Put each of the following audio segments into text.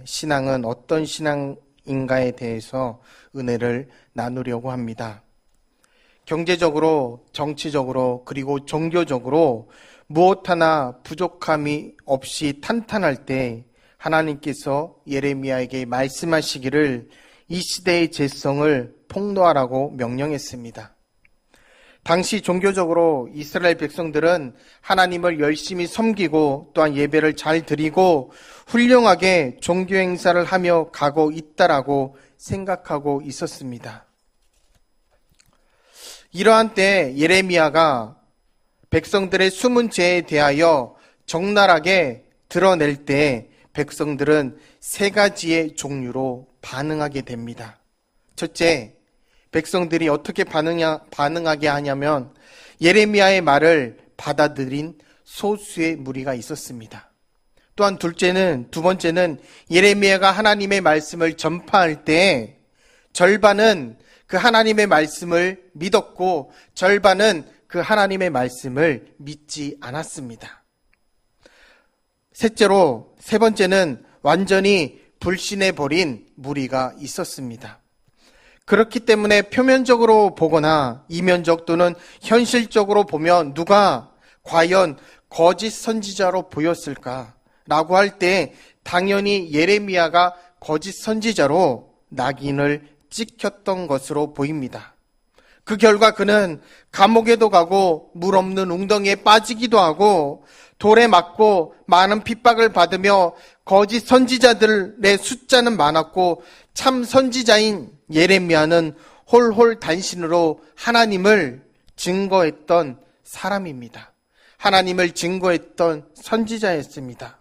신앙은 어떤 신앙인가에 대해서 은혜를 나누려고 합니다. 경제적으로, 정치적으로, 그리고 종교적으로 무엇 하나 부족함이 없이 탄탄할 때 하나님께서 예레미야에게 말씀하시기를 이 시대의 재성을 폭로하라고 명령했습니다. 당시 종교적으로 이스라엘 백성들은 하나님을 열심히 섬기고 또한 예배를 잘 드리고 훌륭하게 종교 행사를 하며 가고 있다라고 생각하고 있었습니다. 이러한 때 예레미야가 백성들의 숨은 죄에 대하여 적나라하게 드러낼 때 백성들은 세 가지의 종류로 반응하게 됩니다. 첫째, 백성들이 어떻게 반응하게 하냐면 예레미야의 말을 받아들인 소수의 무리가 있었습니다. 또한 두 번째는 예레미야가 하나님의 말씀을 전파할 때 절반은 그 하나님의 말씀을 믿었고 절반은 그 하나님의 말씀을 믿지 않았습니다. 세 번째는 완전히 불신해버린 무리가 있었습니다. 그렇기 때문에 표면적으로 보거나 이면적 또는 현실적으로 보면 누가 과연 거짓 선지자로 보였을까라고 할 때 당연히 예레미야가 거짓 선지자로 낙인을 찍혔던 것으로 보입니다. 그 결과 그는 감옥에도 가고 물 없는 웅덩이에 빠지기도 하고 돌에 맞고 많은 핍박을 받으며 거짓 선지자들의 숫자는 많았고 참 선지자인 예레미야는 홀홀 단신으로 하나님을 증거했던 사람입니다. 하나님을 증거했던 선지자였습니다.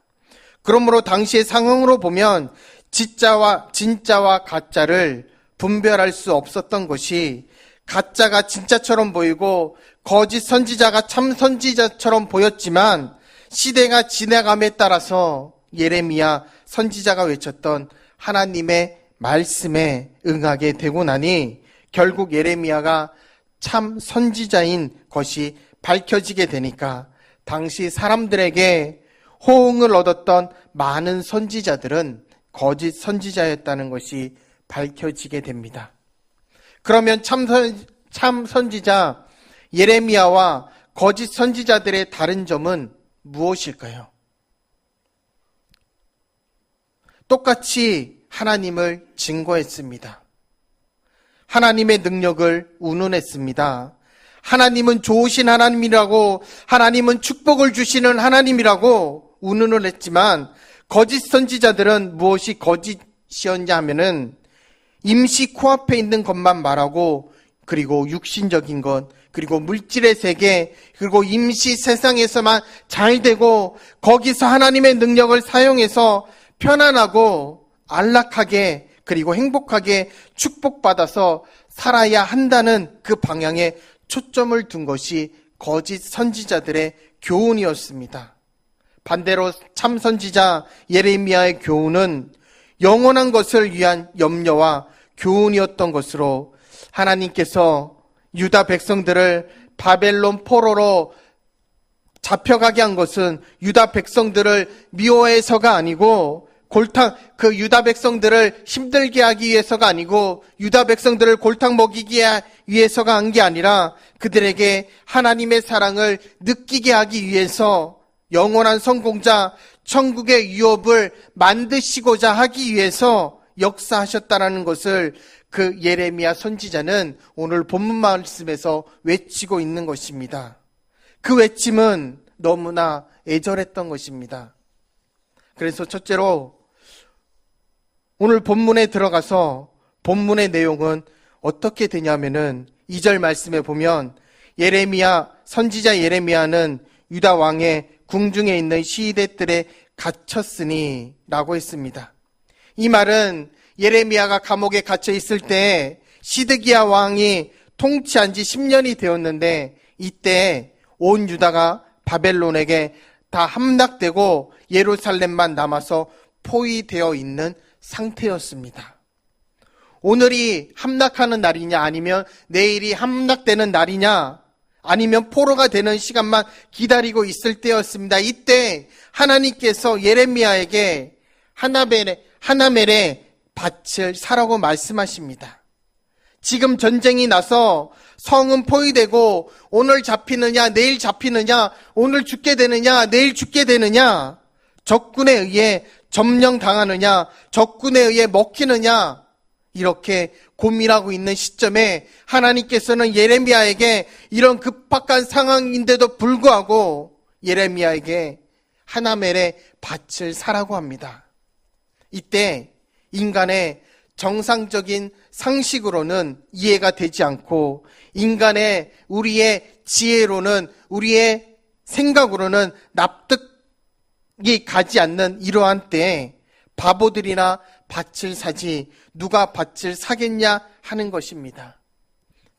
그러므로 당시의 상황으로 보면 진짜와 가짜를 분별할 수 없었던 것이 가짜가 진짜처럼 보이고 거짓 선지자가 참 선지자처럼 보였지만 시대가 지나감에 따라서 예레미야 선지자가 외쳤던 하나님의 말씀에 응하게 되고 나니 결국 예레미야가 참 선지자인 것이 밝혀지게 되니까 당시 사람들에게 호응을 얻었던 많은 선지자들은 거짓 선지자였다는 것이 밝혀지게 됩니다. 그러면 참 선지자 예레미야와 거짓 선지자들의 다른 점은 무엇일까요? 똑같이 하나님을 증거했습니다. 하나님의 능력을 운운했습니다. 하나님은 좋으신 하나님이라고, 하나님은 축복을 주시는 하나님이라고 운운을 했지만 거짓 선지자들은 무엇이 거짓이었냐 하면은 임시 코앞에 있는 것만 말하고 그리고 육신적인 것, 그리고 물질의 세계, 그리고 임시 세상에서만 잘 되고 거기서 하나님의 능력을 사용해서 편안하고 안락하게 그리고 행복하게 축복받아서 살아야 한다는 그 방향에 초점을 둔 것이 거짓 선지자들의 교훈이었습니다. 반대로 참 선지자 예레미야의 교훈은 영원한 것을 위한 염려와 교훈이었던 것으로 하나님께서 유다 백성들을 바벨론 포로로 잡혀가게 한 것은 유다 백성들을 미워해서가 아니고 그 유다 백성들을 힘들게 하기 위해서가 아니고 유다 백성들을 골탕 먹이기 위해서가 한 게 아니라 그들에게 하나님의 사랑을 느끼게 하기 위해서 영원한 성공자 천국의 유업을 만드시고자 하기 위해서 역사하셨다는 것을 그 예레미야 선지자는 오늘 본문 말씀에서 외치고 있는 것입니다. 그 외침은 너무나 애절했던 것입니다. 그래서 첫째로 오늘 본문에 들어가서 본문의 내용은 어떻게 되냐면은 2절 말씀에 보면 선지자 예레미야는 유다 왕의 궁중에 있는 시위대들에 갇혔으니 라고 했습니다. 이 말은 예레미야가 감옥에 갇혀 있을 때 시드기야 왕이 통치한 지 10년이 되었는데 이때 온 유다가 바벨론에게 다 함락되고 예루살렘만 남아서 포위되어 있는 상태였습니다. 오늘이 함락하는 날이냐 아니면 내일이 함락되는 날이냐 아니면 포로가 되는 시간만 기다리고 있을 때였습니다. 이때 하나님께서 예레미야에게 하나멜의 밭을 사라고 말씀하십니다. 지금 전쟁이 나서 성은 포위되고 오늘 잡히느냐 내일 잡히느냐, 오늘 죽게 되느냐 내일 죽게 되느냐, 적군에 의해 점령당하느냐 적군에 의해 먹히느냐, 이렇게 고민하고 있는 시점에 하나님께서는 예레미야에게 이런 급박한 상황인데도 불구하고 예레미야에게 하나멜의 밭을 사라고 합니다. 이때 인간의 정상적인 상식으로는 이해가 되지 않고 우리의 지혜로는, 우리의 생각으로는 납득이 가지 않는 이러한 때에 바보들이나 밭을 사지 누가 밭을 사겠냐 하는 것입니다.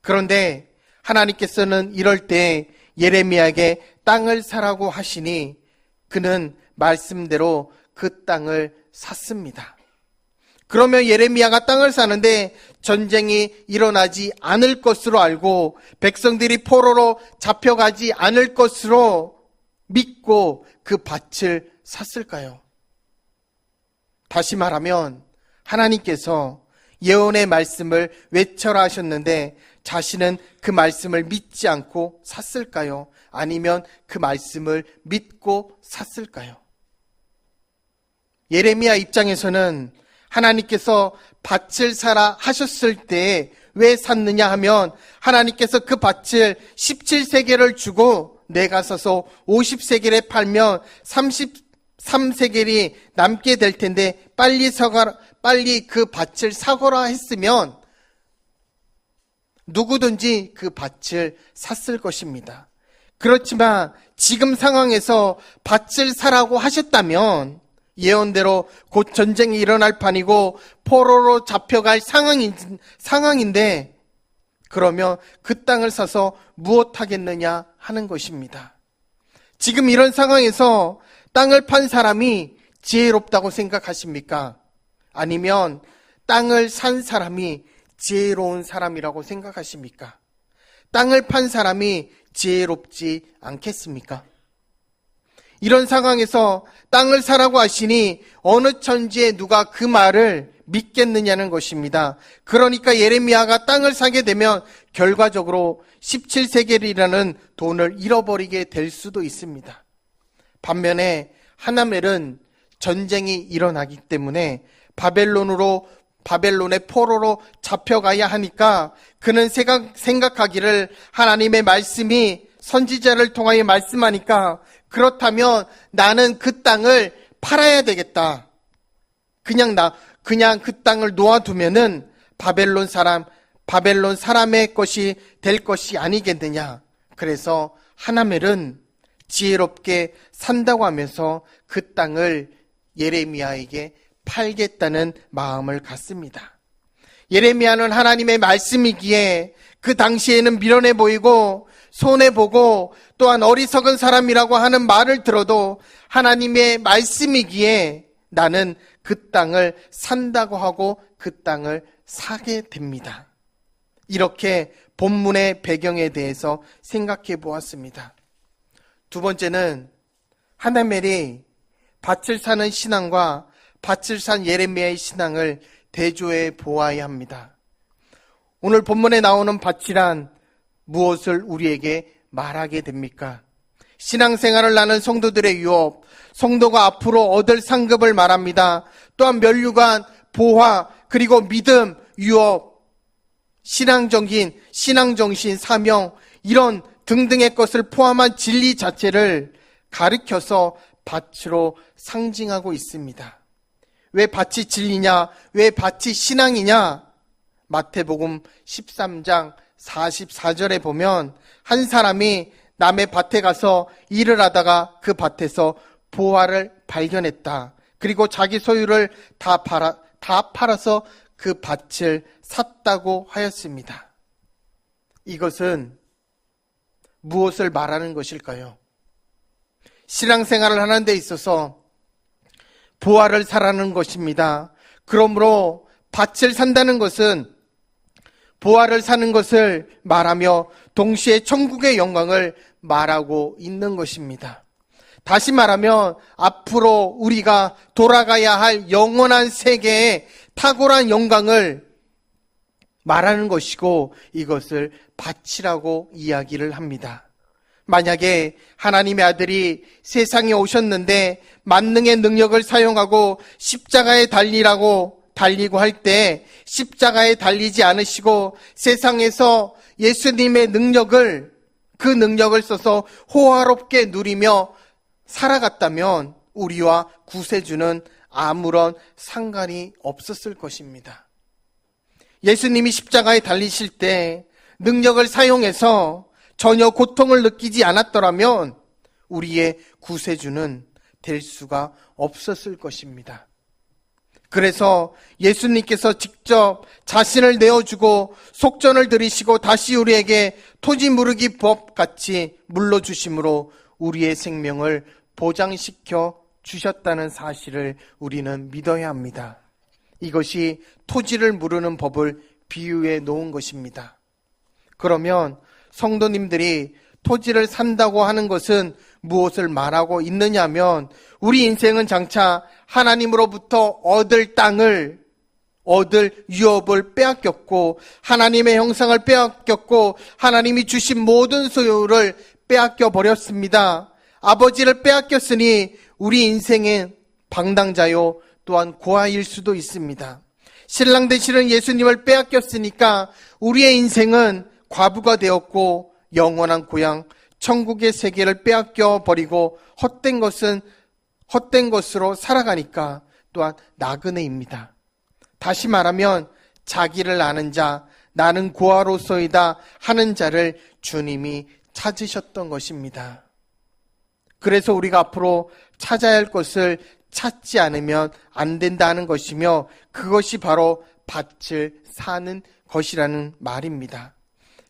그런데 하나님께서는 이럴 때 예레미야에게 땅을 사라고 하시니 그는 말씀대로 그 땅을 샀습니다. 그러면 예레미야가 땅을 사는데 전쟁이 일어나지 않을 것으로 알고 백성들이 포로로 잡혀가지 않을 것으로 믿고 그 밭을 샀을까요? 다시 말하면 하나님께서 예언의 말씀을 외쳐라 하셨는데 자신은 그 말씀을 믿지 않고 샀을까요? 아니면 그 말씀을 믿고 샀을까요? 예레미야 입장에서는 하나님께서 밭을 사라 하셨을 때 왜 샀느냐 하면 하나님께서 그 밭을 17세겔을 주고 내가 사서 50세겔에 팔면 33세겔이 남게 될 텐데 빨리 그 밭을 사거라 했으면 누구든지 그 밭을 샀을 것입니다. 그렇지만 지금 상황에서 밭을 사라고 하셨다면 예언대로 곧 전쟁이 일어날 판이고 포로로 잡혀갈 상황인데 그러면 그 땅을 사서 무엇하겠느냐 하는 것입니다. 지금 이런 상황에서 땅을 판 사람이 지혜롭다고 생각하십니까? 아니면 땅을 산 사람이 지혜로운 사람이라고 생각하십니까? 땅을 판 사람이 지혜롭지 않겠습니까? 이런 상황에서 땅을 사라고 하시니 어느 천지에 누가 그 말을 믿겠느냐는 것입니다. 그러니까 예레미야가 땅을 사게 되면 결과적으로 17세겔이라는 돈을 잃어버리게 될 수도 있습니다. 반면에 하나멜은 전쟁이 일어나기 때문에 바벨론의 포로로 잡혀가야 하니까 그는 생각하기를 하나님의 말씀이 선지자를 통하여 말씀하니까 그렇다면 나는 그 땅을 팔아야 되겠다. 그냥 그 땅을 놓아두면은 바벨론 사람의 것이 될 것이 아니겠느냐. 그래서 하나멜은 지혜롭게 산다고 하면서 그 땅을 예레미야에게 팔겠다는 마음을 갖습니다. 예레미야는 하나님의 말씀이기에 그 당시에는 미련해 보이고 손해보고 또한 어리석은 사람이라고 하는 말을 들어도 하나님의 말씀이기에 나는 그 땅을 산다고 하고 그 땅을 사게 됩니다. 이렇게 본문의 배경에 대해서 생각해 보았습니다. 두 번째는 하나멜이 밭을 사는 신앙과 밭을 산 예레미야의 신앙을 대조해 보아야 합니다. 오늘 본문에 나오는 밭이란 무엇을 우리에게 말하게 됩니까? 신앙생활을 하는 성도들의 유업, 성도가 앞으로 얻을 상급을 말합니다. 또한 면류관, 보화, 그리고 믿음, 유업, 신앙정신, 사명, 이런 등등의 것을 포함한 진리 자체를 가리켜서 밭으로 상징하고 있습니다. 왜 밭이 진리냐? 왜 밭이 신앙이냐? 마태복음 13장 44절에 보면 한 사람이 남의 밭에 가서 일을 하다가 그 밭에서 보화를 발견했다. 그리고 자기 소유를 다 팔아서 그 밭을 샀다고 하였습니다. 이것은 무엇을 말하는 것일까요? 신앙생활을 하는 데 있어서 보화를 사라는 것입니다. 그러므로 밭을 산다는 것은 보화를 사는 것을 말하며 동시에 천국의 영광을 말하고 있는 것입니다. 다시 말하면 앞으로 우리가 돌아가야 할 영원한 세계의 탁월한 영광을 말하는 것이고 이것을 바치라고 이야기를 합니다. 만약에 하나님의 아들이 세상에 오셨는데 만능의 능력을 사용하고 십자가에 달리고 할 때 십자가에 달리지 않으시고 세상에서 예수님의 그 능력을 써서 호화롭게 누리며 살아갔다면 우리와 구세주는 아무런 상관이 없었을 것입니다. 예수님이 십자가에 달리실 때 능력을 사용해서 전혀 고통을 느끼지 않았더라면 우리의 구세주는 될 수가 없었을 것입니다. 그래서 예수님께서 직접 자신을 내어주고 속전을 들이시고 다시 우리에게 토지 무르기 법 같이 물러주심으로 우리의 생명을 보장시켜 주셨다는 사실을 우리는 믿어야 합니다. 이것이 토지를 무르는 법을 비유해 놓은 것입니다. 그러면 성도님들이 토지를 산다고 하는 것은 무엇을 말하고 있느냐 하면 우리 인생은 장차 하나님으로부터 얻을 유업을 빼앗겼고 하나님의 형상을 빼앗겼고 하나님이 주신 모든 소유를 빼앗겨 버렸습니다. 아버지를 빼앗겼으니 우리 인생은 방랑자요 또한 고아일 수도 있습니다. 신랑 되시는 예수님을 빼앗겼으니까 우리의 인생은 과부가 되었고 영원한 고향 천국의 세계를 빼앗겨 버리고 헛된 것으로 살아가니까 또한 나그네입니다. 다시 말하면 자기를 아는 자, 나는 고아로서이다 하는 자를 주님이 찾으셨던 것입니다. 그래서 우리가 앞으로 찾아야 할 것을 찾지 않으면 안 된다는 것이며 그것이 바로 밭을 사는 것이라는 말입니다.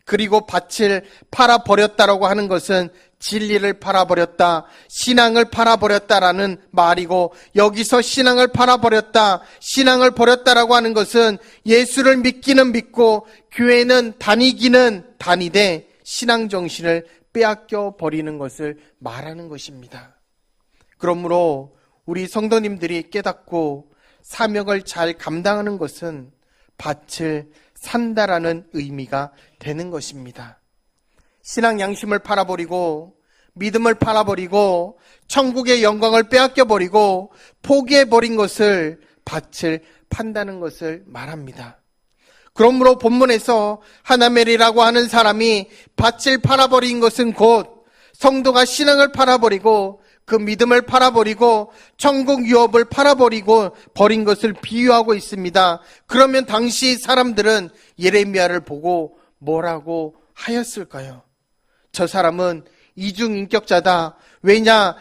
그리고 밭을 팔아버렸다라고 하는 것은 진리를 팔아버렸다, 신앙을 팔아버렸다라는 말이고 여기서 신앙을 신앙을 버렸다라고 하는 것은 예수를 믿기는 믿고 교회는 다니기는 다니되 신앙 정신을 빼앗겨 버리는 것을 말하는 것입니다. 그러므로 우리 성도님들이 깨닫고 사명을 잘 감당하는 것은 밭을 산다라는 의미가 되는 것입니다. 신앙 양심을 팔아버리고 믿음을 팔아버리고 천국의 영광을 빼앗겨버리고 포기해버린 것을 밭을 판다는 것을 말합니다. 그러므로 본문에서 하나멜이라고 하는 사람이 밭을 팔아버린 것은 곧 성도가 신앙을 팔아버리고 그 믿음을 팔아버리고 천국 유업을 버린 것을 비유하고 있습니다. 그러면 당시 사람들은 예레미야를 보고 뭐라고 하였을까요? 저 사람은 이중인격자다. 왜냐?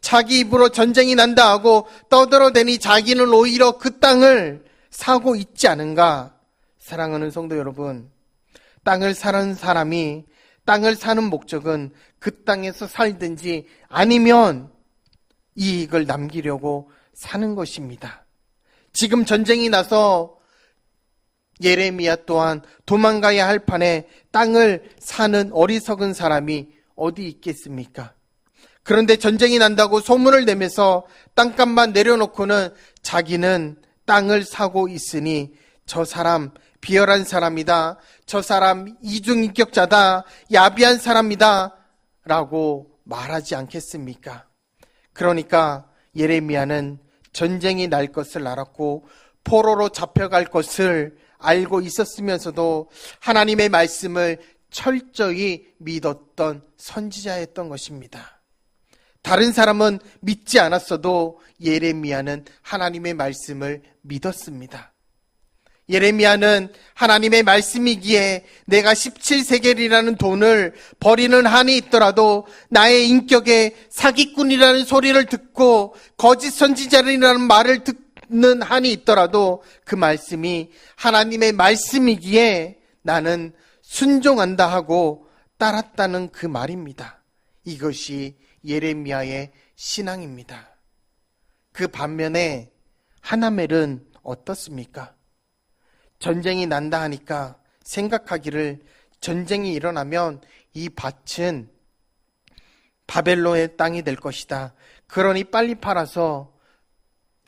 자기 입으로 전쟁이 난다 하고 떠들어대니 자기는 오히려 그 땅을 사고 있지 않은가? 사랑하는 성도 여러분, 땅을 사는 사람이 땅을 사는 목적은 그 땅에서 살든지 아니면 이익을 남기려고 사는 것입니다. 지금 전쟁이 나서 예레미야 또한 도망가야 할 판에 땅을 사는 어리석은 사람이 어디 있겠습니까? 그런데 전쟁이 난다고 소문을 내면서 땅값만 내려놓고는 자기는 땅을 사고 있으니 저 사람 비열한 사람이다. 저 사람 이중인격자다. 야비한 사람이다. 라고 말하지 않겠습니까? 그러니까 예레미야는 전쟁이 날 것을 알았고 포로로 잡혀갈 것을 알고 있었으면서도 하나님의 말씀을 철저히 믿었던 선지자였던 것입니다. 다른 사람은 믿지 않았어도 예레미야는 하나님의 말씀을 믿었습니다. 예레미야는 하나님의 말씀이기에 내가 17세겔이라는 돈을 버리는 한이 있더라도 나의 인격에 사기꾼이라는 소리를 듣고 거짓 선지자라는 말을 듣는 한이 있더라도 그 말씀이 하나님의 말씀이기에 나는 순종한다 하고 따랐다는 그 말입니다. 이것이 예레미야의 신앙입니다. 그 반면에 하나멜은 어떻습니까? 전쟁이 난다 하니까 생각하기를 전쟁이 일어나면 이 밭은 바벨론의 땅이 될 것이다. 그러니 빨리 팔아서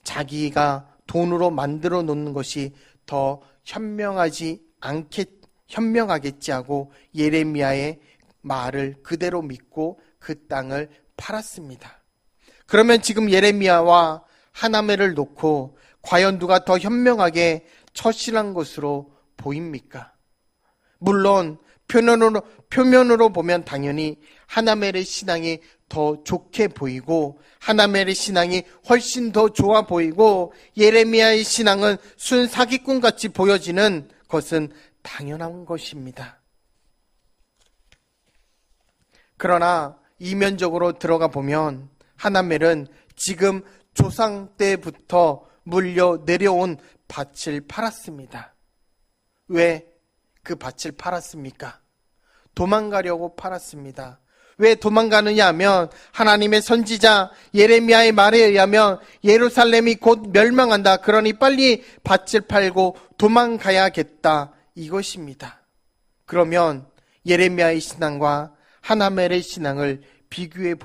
자기가 돈으로 만들어 놓는 것이 더 현명하겠지 하고 예레미야의 말을 그대로 믿고 그 땅을 팔았습니다. 그러면 지금 예레미야와 하나멜을 놓고 과연 누가 더 현명하게 처신한 것으로 보입니까? 물론 표면으로 보면 당연히 하나멜의 신앙이 더 좋게 보이고 하나멜의 신앙이 훨씬 더 좋아 보이고 예레미야의 신앙은 순 사기꾼같이 보여지는 것은 당연한 것입니다. 그러나 이면적으로 들어가 보면 하나멜은 지금 조상 때부터 물려 내려온 밭을 팔았습니다. 왜 그 밭을 팔았습니까? 도망가려고 팔았습니다. 왜 도망가느냐 하면 하나님의 선지자 예레미야의 말에 의하면 예루살렘이 곧 멸망한다. 그러니 빨리 밭을 팔고 도망가야겠다. 이것입니다. 그러면 예레미야의 신앙과 하나멜의 신앙을 비교해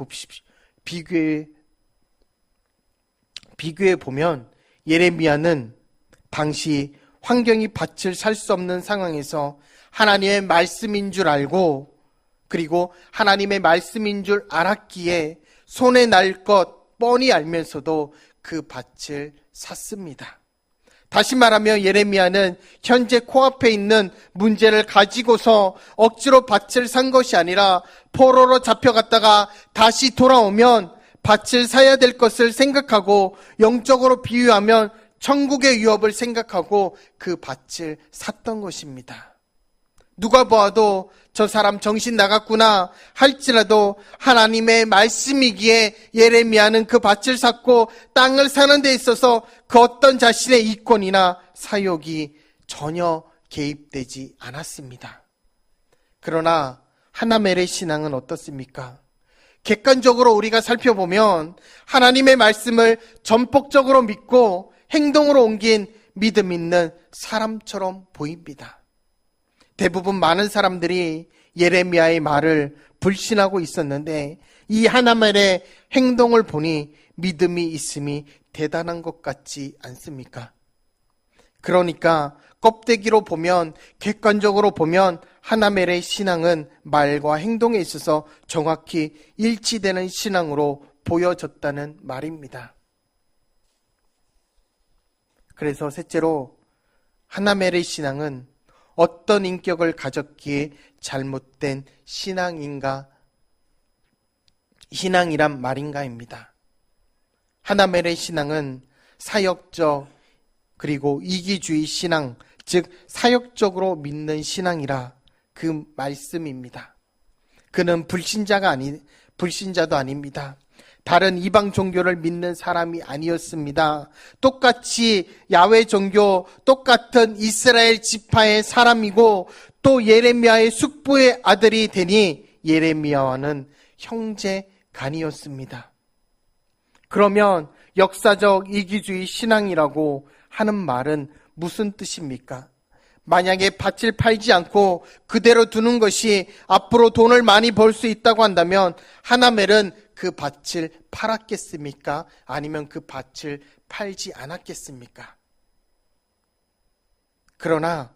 보면 예레미야는 당시 환경이 밭을 살 수 없는 상황에서 하나님의 말씀인 줄 알고 그리고 하나님의 말씀인 줄 알았기에 손에 날 것 뻔히 알면서도 그 밭을 샀습니다. 다시 말하면 예레미야는 현재 코앞에 있는 문제를 가지고서 억지로 밭을 산 것이 아니라 포로로 잡혀갔다가 다시 돌아오면 밭을 사야 될 것을 생각하고 영적으로 비유하면 천국의 유업을 생각하고 그 밭을 샀던 것입니다. 누가 보아도 저 사람 정신 나갔구나 할지라도 하나님의 말씀이기에 예레미야는 그 밭을 샀고 땅을 사는 데 있어서 그 어떤 자신의 이권이나 사욕이 전혀 개입되지 않았습니다. 그러나 하나멜의 신앙은 어떻습니까? 객관적으로 우리가 살펴보면 하나님의 말씀을 전폭적으로 믿고 행동으로 옮긴 믿음 있는 사람처럼 보입니다. 대부분 많은 사람들이 예레미야의 말을 불신하고 있었는데 이 하나멜의 행동을 보니 믿음이 있음이 대단한 것 같지 않습니까? 그러니까 껍데기로 보면 객관적으로 보면 하나멜의 신앙은 말과 행동에 있어서 정확히 일치되는 신앙으로 보여졌다는 말입니다. 그래서 셋째로 하나멜의 신앙은 어떤 인격을 가졌기에 잘못된 신앙이란 말인가입니다. 하나멜의 신앙은 사역적 그리고 이기주의 신앙, 즉 사역적으로 믿는 신앙이라 그 말씀입니다. 그는 불신자도 아닙니다. 다른 이방 종교를 믿는 사람이 아니었습니다. 똑같이 야훼 종교, 똑같은 이스라엘 지파의 사람이고 또 예레미야의 숙부의 아들이 되니 예레미야와는 형제간이었습니다. 그러면 역사적 이기주의 신앙이라고 하는 말은 무슨 뜻입니까? 만약에 밭을 팔지 않고 그대로 두는 것이 앞으로 돈을 많이 벌 수 있다고 한다면 하나멜은 그 밭을 팔았겠습니까? 아니면 그 밭을 팔지 않았겠습니까? 그러나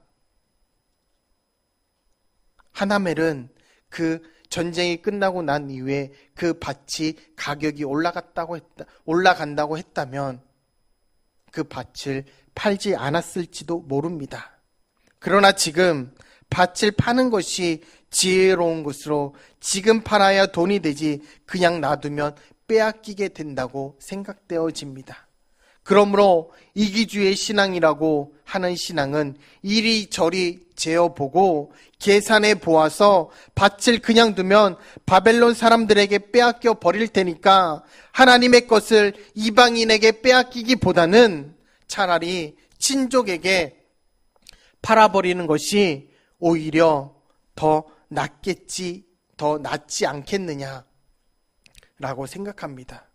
하나멜은 그 전쟁이 끝나고 난 이후에 그 밭이 가격이 올라간다고 했다면 그 밭을 팔지 않았을지도 모릅니다. 그러나 지금 밭을 파는 것이 지혜로운 것으로 지금 팔아야 돈이 되지 그냥 놔두면 빼앗기게 된다고 생각되어집니다. 그러므로 이기주의 신앙이라고 하는 신앙은 이리저리 재어보고 계산해 보아서 밭을 그냥 두면 바벨론 사람들에게 빼앗겨 버릴 테니까 하나님의 것을 이방인에게 빼앗기기보다는 차라리 친족에게 팔아버리는 것이 오히려 더 낫지 않겠느냐라고 생각합니다.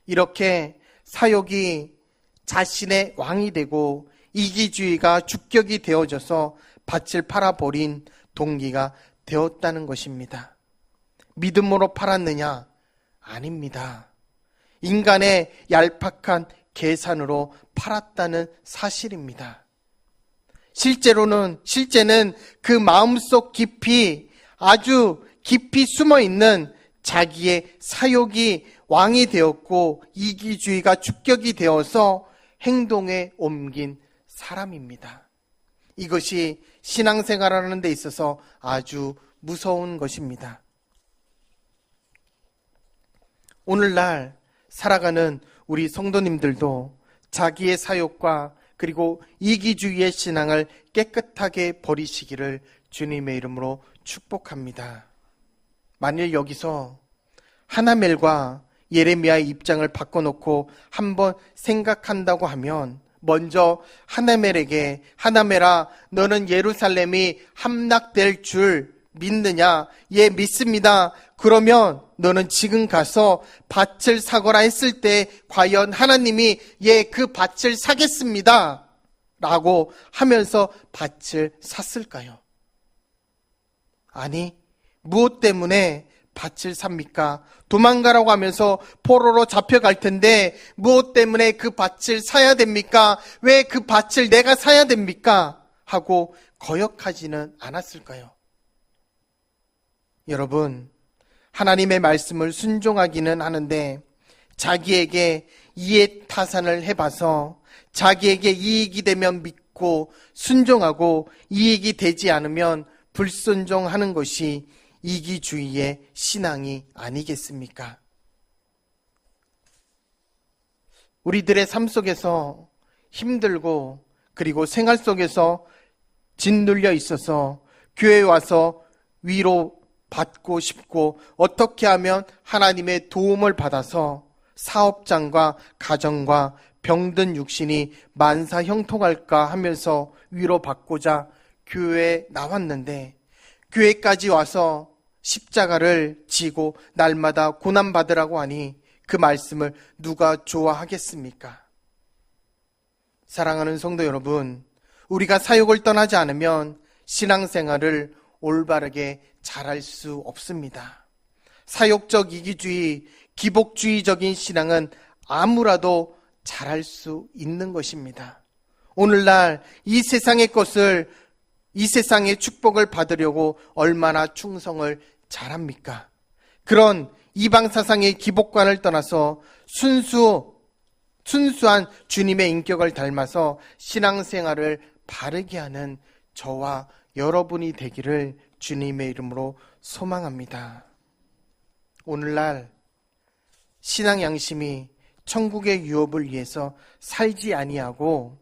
이렇게 사욕이 자신의 왕이 되고 이기주의가 주격이 되어져서 밭을 팔아버린 동기가 되었다는 것입니다. 믿음으로 팔았느냐? 아닙니다. 인간의 얄팍한 계산으로 팔았다는 사실입니다. 실제는 그 마음속 깊이, 아주 깊이 숨어 있는 자기의 사욕이 왕이 되었고 이기주의가 축격이 되어서 행동에 옮긴 사람입니다. 이것이 신앙생활하는 데 있어서 아주 무서운 것입니다. 오늘날 살아가는 우리 성도님들도 자기의 사욕과 그리고 이기주의의 신앙을 깨끗하게 버리시기를 주님의 이름으로 축복합니다. 만일 여기서 하나멜과 예레미야의 입장을 바꿔놓고 한번 생각한다고 하면, 먼저 하나멜에게, 하나멜아, 너는 예루살렘이 함락될 줄 믿느냐? 예, 믿습니다. 그러면 너는 지금 가서 밭을 사거라 했을 때 과연 하나님이 예, 그 밭을 사겠습니다 라고 하면서 밭을 샀을까요? 아니, 무엇 때문에 밭을 삽니까? 도망가라고 하면서 포로로 잡혀갈 텐데 무엇 때문에 그 밭을 사야 됩니까? 왜 그 밭을 내가 사야 됩니까? 하고 거역하지는 않았을까요? 여러분, 하나님의 말씀을 순종하기는 하는데 자기에게 이해타산을 해봐서 자기에게 이익이 되면 믿고 순종하고 이익이 되지 않으면 불순종하는 것이 이기주의의 신앙이 아니겠습니까? 우리들의 삶 속에서 힘들고 그리고 생활 속에서 짓눌려 있어서 교회에 와서 위로 받고 싶고 어떻게 하면 하나님의 도움을 받아서 사업장과 가정과 병든 육신이 만사형통할까 하면서 위로받고자 교회에 나왔는데 교회까지 와서 십자가를 지고 날마다 고난받으라고 하니 그 말씀을 누가 좋아하겠습니까? 사랑하는 성도 여러분, 우리가 사욕을 떠나지 않으면 신앙생활을 올바르게 잘할 수 없습니다. 사욕적 이기주의, 기복주의적인 신앙은 아무라도 잘할 수 있는 것입니다. 오늘날 이 세상의 것을, 이 세상의 축복을 받으려고 얼마나 충성을 잘합니까? 그런 이방사상의 기복관을 떠나서 순수한 주님의 인격을 닮아서 신앙생활을 바르게 하는 저와 여러분이 되기를 주님의 이름으로 소망합니다. 오늘날 신앙 양심이 천국의 유업을 위해서 살지 아니하고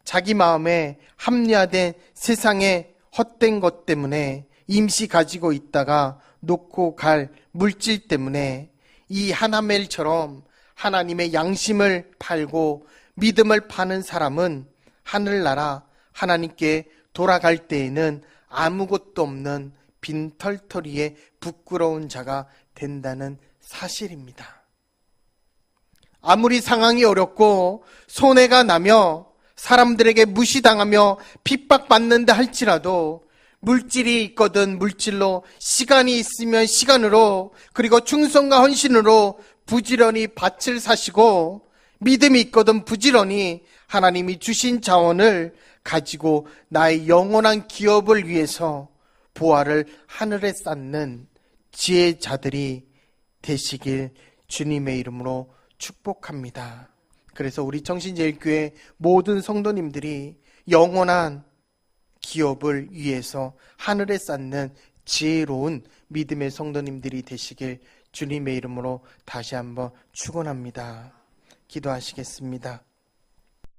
자기 마음에 합리화된 세상의 헛된 것 때문에 임시 가지고 있다가 놓고 갈 물질 때문에 이 하나멜처럼 하나님의 양심을 팔고 믿음을 파는 사람은 하늘나라 하나님께 돌아갈 때에는 아무것도 없는 빈털터리에 부끄러운 자가 된다는 사실입니다. 아무리 상황이 어렵고 손해가 나며 사람들에게 무시당하며 핍박받는다 할지라도 물질이 있거든 물질로, 시간이 있으면 시간으로, 그리고 충성과 헌신으로 부지런히 밭을 사시고 믿음이 있거든 부지런히 하나님이 주신 자원을 가지고 나의 영원한 기업을 위해서 보화를 하늘에 쌓는 지혜자들이 되시길 주님의 이름으로 축복합니다. 그래서 우리 청신제일교회 모든 성도님들이 영원한 기업을 위해서 하늘에 쌓는 지혜로운 믿음의 성도님들이 되시길 주님의 이름으로 다시 한번 축원합니다. 기도하시겠습니다.